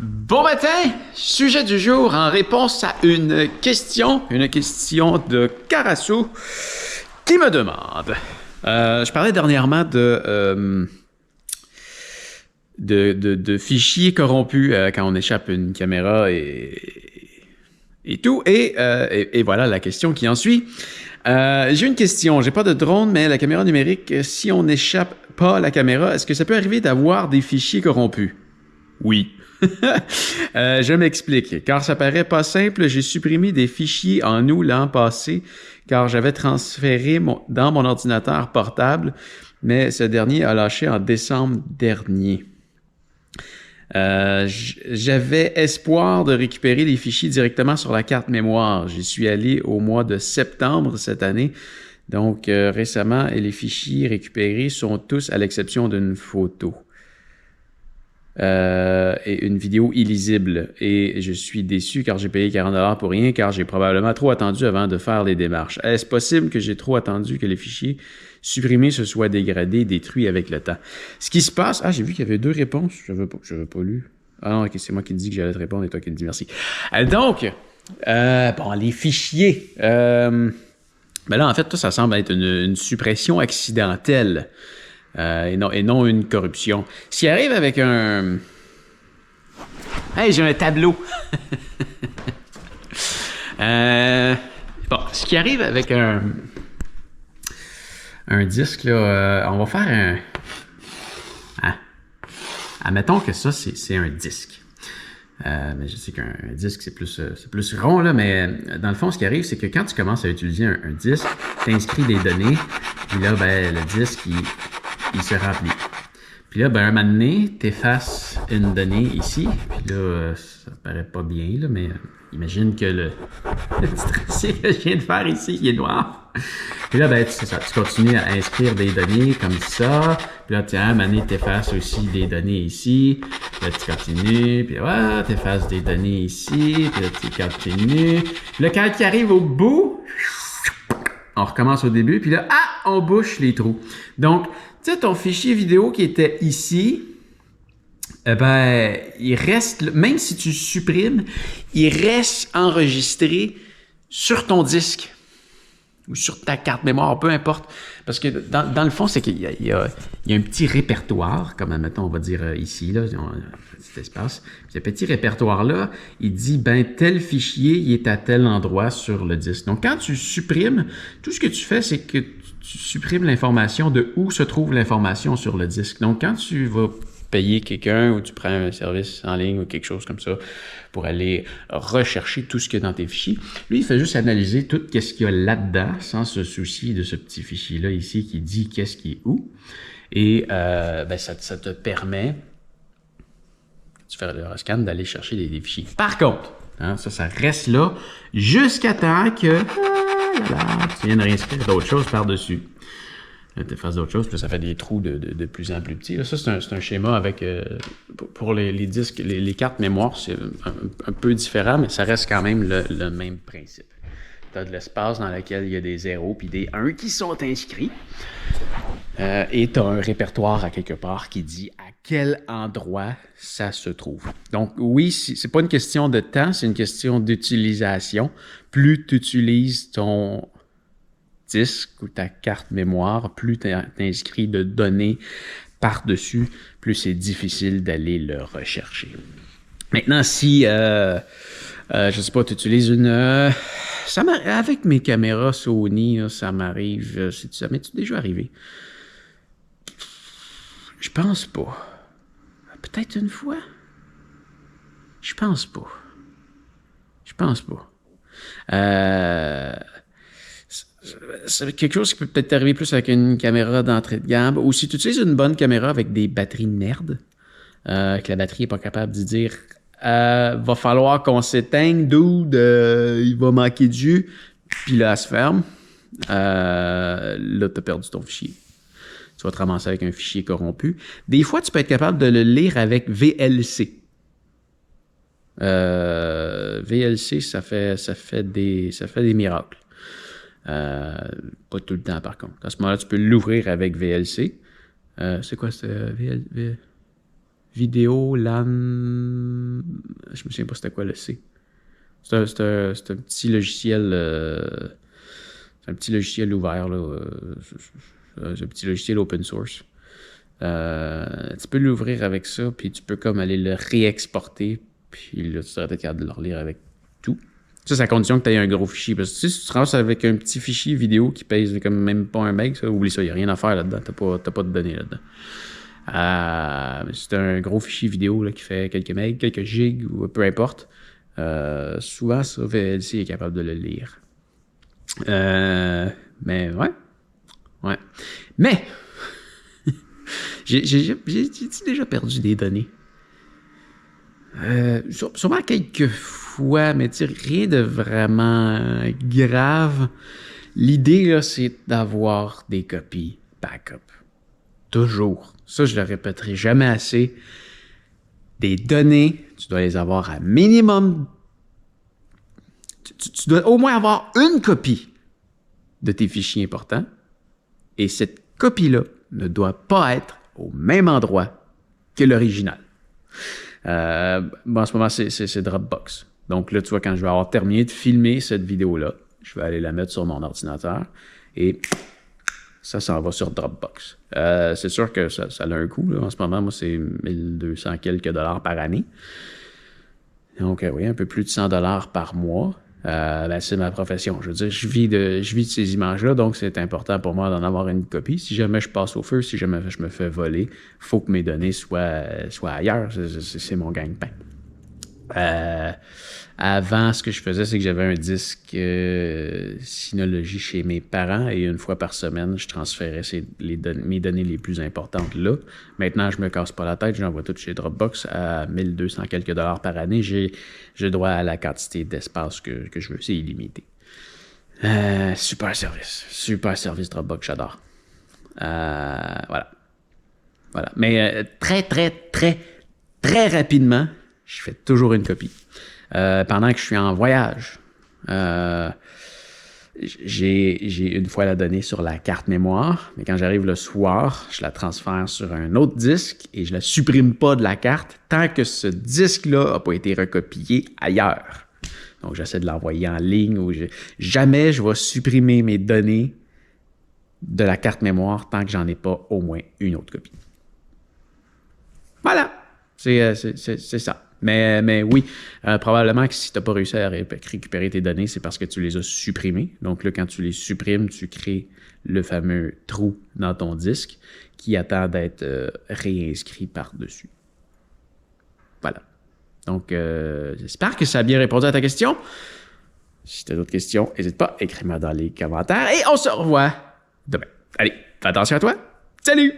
Bon matin! Sujet du jour en réponse à une question de Carasso qui me demande. Je parlais dernièrement de fichiers corrompus quand on échappe une caméra et tout. Et voilà la question qui en suit. J'ai une question. J'ai pas de drone, mais la caméra numérique, si on n'échappe pas la caméra, est-ce que ça peut arriver d'avoir des fichiers corrompus? Oui. Je m'explique. Car ça paraît pas simple, j'ai supprimé des fichiers en août l'an passé car j'avais transféré dans mon ordinateur portable, mais ce dernier a lâché en décembre dernier. J'avais espoir de récupérer les fichiers directement sur la carte mémoire. J'y suis allé au mois de septembre cette année, donc récemment, et les fichiers récupérés sont tous à l'exception d'une photo. Et une vidéo illisible. Et je suis déçu car j'ai payé 40$ pour rien, car j'ai probablement trop attendu avant de faire les démarches. Est-ce possible que j'ai trop attendu que les fichiers supprimés se soient dégradés, détruits avec le temps? Ce qui se passe... Ah, j'ai vu qu'il y avait 2 réponses. Je n'avais pas lu. Ah non, okay, c'est moi qui te dis que j'allais te répondre et toi qui me dis merci. Donc, bon, les fichiers. Ben là, en fait, ça semble être une suppression accidentelle. Et non une corruption. S'il arrive avec un... Hey, j'ai un tableau! Bon, ce qui arrive avec un disque, là, on va faire un... Admettons que ça, c'est un disque. Mais je sais qu'un disque, c'est plus rond, là, mais dans le fond, ce qui arrive, c'est que quand tu commences à utiliser un disque, tu inscris des données, puis là, ben, le disque, il se remplit. Puis là, ben, un moment donné, tu effaces une donnée ici. Puis là, ça paraît pas bien, là, mais imagine que le petit tracé que je viens de faire ici, il est noir. Puis là, ben, c'est ça, tu continues à inscrire des données comme ça. Puis là, tiens, un moment donné, tu effaces aussi des données ici. Puis là, tu continues. Puis là, tu effaces des données ici. Puis là, tu continues. Puis là, quand tu arrives au bout, on recommence au début. Puis là, on bouche les trous. Donc, tu sais, ton fichier vidéo qui était ici, ben, il reste, même si tu supprimes, il reste enregistré sur ton disque ou sur ta carte mémoire, peu importe. Parce que dans le fond, c'est qu'il y a un petit répertoire, comme admettons, on va dire ici, là, cet espace. Puis ce petit répertoire-là, il dit, ben, tel fichier, il est à tel endroit sur le disque. Donc, quand tu supprimes, tout ce que tu fais, c'est que tu supprimes l'information de où se trouve l'information sur le disque. Donc, quand tu vas payer quelqu'un ou tu prends un service en ligne ou quelque chose comme ça pour aller rechercher tout ce qu'il y a dans tes fichiers, lui, il fait juste analyser tout ce qu'il y a là-dedans sans se soucier de ce petit fichier-là ici qui dit qu'est-ce qui est où. Et ben, ça te permet, tu fais le scan, d'aller chercher des fichiers. Par contre, hein, ça reste là jusqu'à temps que tu viens de réinscrire d'autres choses par-dessus. Tu fasses d'autres choses, puis ça fait des trous de plus en plus petits. Là, ça, c'est un schéma avec... pour les disques, les cartes mémoire, c'est un peu différent, mais ça reste quand même le même principe. Tu as de l'espace dans lequel il y a des 0 puis des 1 qui sont inscrits. Et tu as un répertoire à quelque part qui dit à quel endroit ça se trouve. Donc oui, c'est pas une question de temps, c'est une question d'utilisation. Plus tu utilises ton disque ou ta carte mémoire, plus tu inscris de données par-dessus, plus c'est difficile d'aller le rechercher. Maintenant, si, je sais pas, tu utilises avec mes caméras Sony, là, ça m'arrive, ça m'est déjà arrivé? Je pense pas. Peut-être une fois? Je pense pas. C'est quelque chose qui peut peut-être arriver plus avec une caméra d'entrée de gamme, ou si tu utilises une bonne caméra avec des batteries merde, que la batterie n'est pas capable de dire va falloir qu'on s'éteigne, dude, il va manquer de jus, puis là, elle se ferme. Là, tu as perdu ton fichier. Tu vas te ramasser avec un fichier corrompu. Des fois, tu peux être capable de le lire avec VLC. VLC, ça fait des miracles. Pas tout le temps, par contre. À ce moment-là, tu peux l'ouvrir avec VLC. C'est quoi, c'est vidéo LAN... Je me souviens pas c'était quoi le C. C'est un petit logiciel. C'est un petit logiciel ouvert, là. C'est un petit logiciel open source. Tu peux l'ouvrir avec ça, puis tu peux comme aller le réexporter, puis là, tu serais peut-être capable de le relire avec tout. Ça, c'est à condition que tu aies un gros fichier. Parce que si tu te ramasses avec un petit fichier vidéo qui pèse comme même pas 1 meg, ça, oublie ça, il n'y a rien à faire là-dedans. T'as pas de données là-dedans. C'est un gros fichier vidéo là, qui fait quelques megs, quelques gigs, ou peu importe. Souvent, ça, VLC est capable de le lire. Mais ouais. Mais j'ai déjà perdu des données. Sûrement quelques fois, mais rien de vraiment grave. L'idée, là, c'est d'avoir des copies backup. Toujours. Ça, je le répéterai jamais assez. Des données, tu dois les avoir à minimum. Tu dois au moins avoir une copie de tes fichiers importants. Et cette copie-là ne doit pas être au même endroit que l'original. En ce moment, c'est Dropbox. Donc là, tu vois, quand je vais avoir terminé de filmer cette vidéo-là, je vais aller la mettre sur mon ordinateur et ça s'en va sur Dropbox. C'est sûr que ça a un coût. Là. En ce moment, moi, c'est 1200 quelques dollars par année. Donc, oui, un peu plus de 100 dollars par mois. C'est ma profession. Je veux dire, je vis de ces images-là, donc c'est important pour moi d'en avoir une copie. Si jamais je passe au feu, si jamais je me fais voler, il faut que mes données soient ailleurs. C'est mon gagne-pain. Avant, ce que je faisais, c'est que j'avais un disque Synology chez mes parents et une fois par semaine, je transférais mes données les plus importantes là. Maintenant, je me casse pas la tête, j'envoie tout chez Dropbox à 1200 quelques dollars par année. Je dois à la quantité d'espace que je veux, c'est illimité. Super service Dropbox, j'adore. Voilà. Mais très rapidement, je fais toujours une copie. Pendant que je suis en voyage, j'ai une fois la donnée sur la carte mémoire, mais quand j'arrive le soir, je la transfère sur un autre disque et je la supprime pas de la carte tant que ce disque-là n'a pas été recopié ailleurs. Donc, j'essaie de l'envoyer en ligne ou jamais je vais supprimer mes données de la carte mémoire tant que j'en ai pas au moins une autre copie. Voilà, c'est ça. Mais oui, probablement que si tu n'as pas réussi à récupérer tes données, c'est parce que tu les as supprimées. Donc là, quand tu les supprimes, tu crées le fameux trou dans ton disque qui attend d'être réinscrit par-dessus. Voilà. Donc, j'espère que ça a bien répondu à ta question. Si tu as d'autres questions, n'hésite pas, écris-moi dans les commentaires et on se revoit demain. Allez, fais attention à toi. Salut!